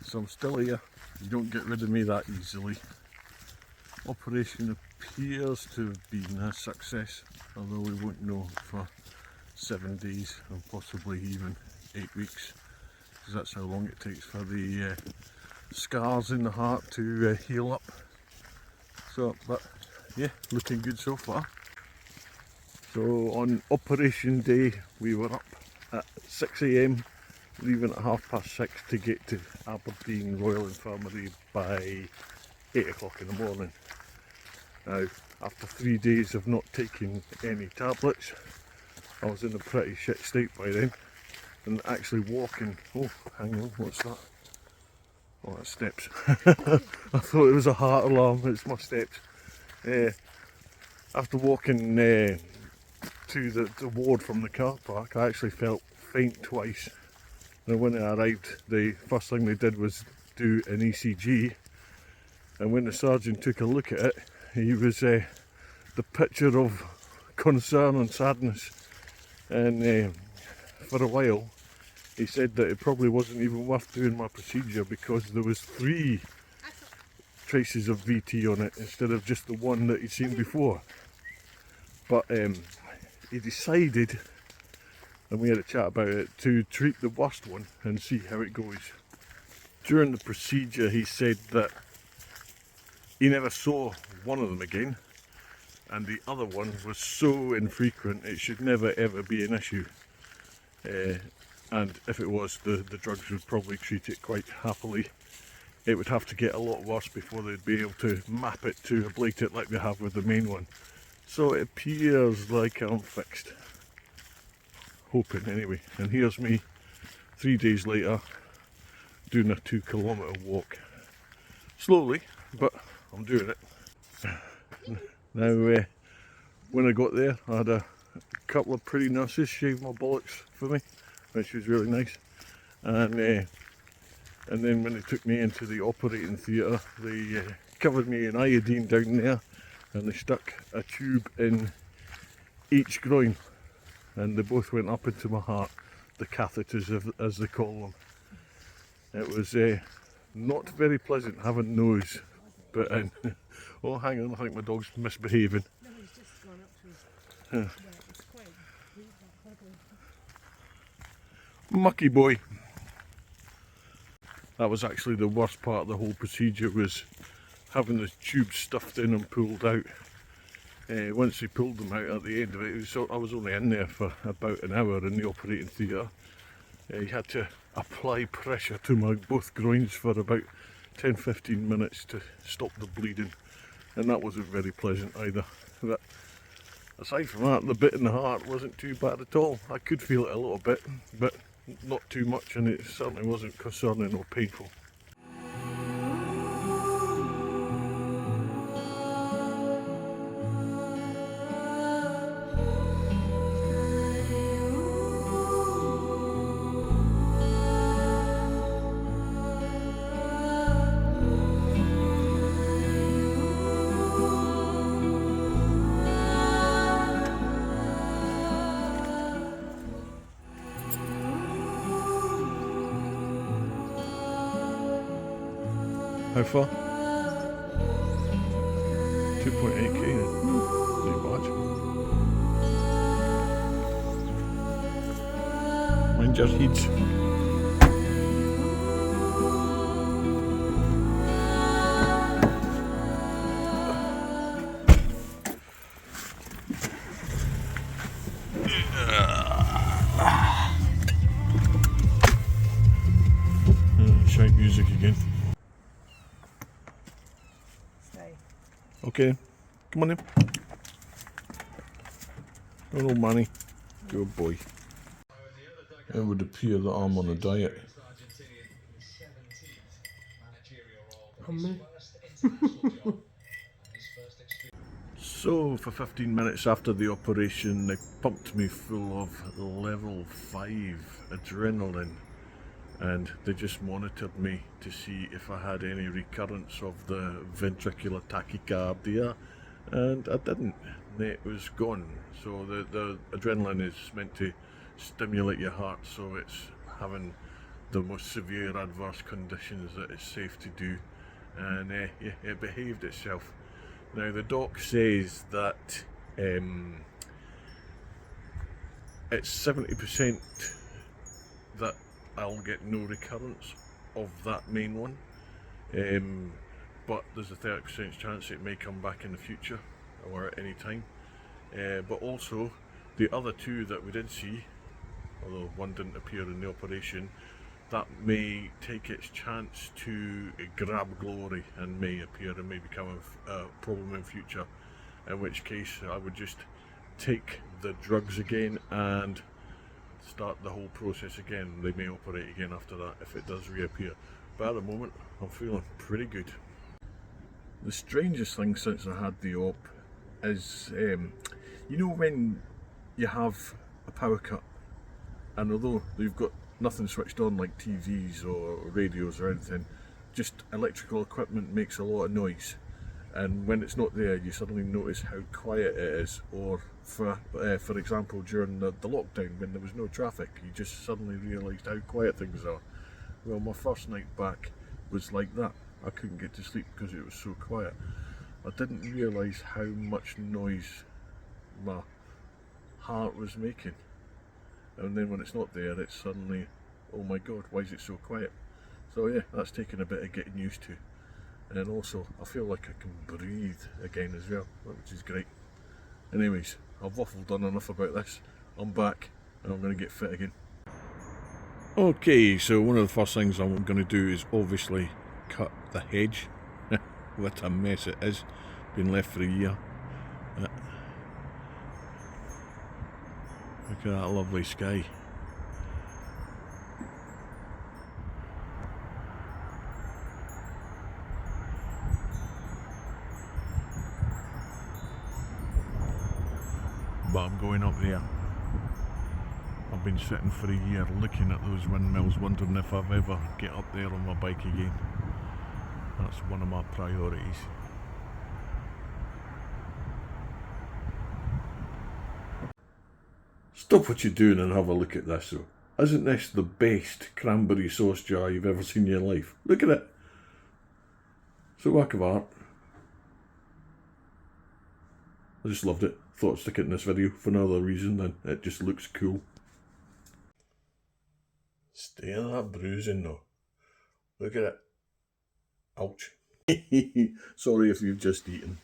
So I'm still here. You don't get rid of me that easily. Operation appears to have been a success, although we won't know for 7 days and possibly even 8 weeks, because that's how long it takes for the scars in the heart to heal up. So, but yeah, looking good so far. So on operation day we were up at 6 AM, leaving at 6:30 to get to Aberdeen Royal Infirmary by 8 o'clock in the morning. Now, after 3 days of not taking any tablets, I was in a pretty shit state by then, and actually walking, oh hang on, what's that? Oh, that's steps. I thought it was a heart alarm, it's my steps. After walking to the ward from the car park, I actually felt faint twice. Now when I arrived, the first thing they did was do an ECG, and when the surgeon took a look at it, he was the picture of concern and sadness, and for a while he said that it probably wasn't even worth doing my procedure because there was 3 traces of VT on it instead of just the one that he'd seen before. But he decided, and we had a chat about it, to treat the worst one and see how it goes. During the procedure he said that he never saw one of them again, and the other one was so infrequent it should never ever be an issue. And if it was, the drugs would probably treat it quite happily. It would have to get a lot worse before they'd be able to map it to ablate it like they have with the main one. So it appears like I'm fixed. Hoping anyway. And here's me 3 days later doing a 2-kilometre walk. Slowly, but I'm doing it. Now when I got there I had a couple of pretty nurses shave my bollocks for me, which was really nice. And then when they took me into the operating theatre, they covered me in iodine down there, and they stuck a tube in each groin, and they both went up into my heart, the catheters as they call them. It was not very pleasant having those, but oh hang on, I think my dog's misbehaving. No, he's just gone up to his... Yeah, it's quite Mucky boy. That was actually the worst part of the whole procedure, was having the tube stuffed in and pulled out. Once they pulled them out at the end of it, I was only in there for about an hour in the operating theatre. You had to apply pressure to my both groins for about 10-15 minutes to stop the bleeding, and that wasn't very pleasant either. But aside from that, the bit in the heart wasn't too bad at all. I could feel it a little bit, but not too much, and it certainly wasn't concerning or painful. How far? 2.8k then. Not bad. Mind your heads. Shite music again. Okay, come on in. Hello, Manny. Good boy. It would appear that I'm on a diet. So, for 15 minutes after the operation, they pumped me full of level 5 adrenaline, and they just monitored me to see if I had any recurrence of the ventricular tachycardia, and I didn't. It was gone. So the adrenaline is meant to stimulate your heart, so it's having the most severe adverse conditions that it's safe to do, and yeah, it behaved itself. Now the doc says that it's 70% that I'll get no recurrence of that main one, but there's a 30% chance it may come back in the future or at any time. But also the other two that we did see, although one didn't appear in the operation, that may take its chance to grab glory and may appear and may become a problem in future, in which case I would just take the drugs again and start the whole process again. They may operate again after that if it does reappear, but at the moment I'm feeling pretty good. The strangest thing since I had the op is, you know when you have a power cut, and although you've got nothing switched on like TVs or radios or anything, just electrical equipment makes a lot of noise, and when it's not there you suddenly notice how quiet it is. Or for example, during the lockdown when there was no traffic, you just suddenly realised how quiet things are. Well, my first night back was like that. I couldn't get to sleep because it was so quiet. I didn't realise how much noise my heart was making, and then when it's not there it's suddenly, oh my god, why is it so quiet? So yeah, that's taken a bit of getting used to, and also I feel like I can breathe again as well, which is great. Anyways, I've waffled on enough about this. I'm back and I'm going to get fit again. Okay, so one of the first things I'm going to do is obviously cut the hedge. What a mess it is, been left for a year. Look at that lovely sky. But I'm going up there. I've been sitting for a year looking at those windmills, wondering if I've ever get up there on my bike again. That's one of my priorities. Stop what you're doing and have a look at this though. Isn't this the best cranberry sauce jar you've ever seen in your life? Look at it. It's a work of art. I just loved it. Thought I'd stick it in this video for no other reason than it just looks cool. Stay on that bruising though. Look at it. Ouch. Sorry if you've just eaten.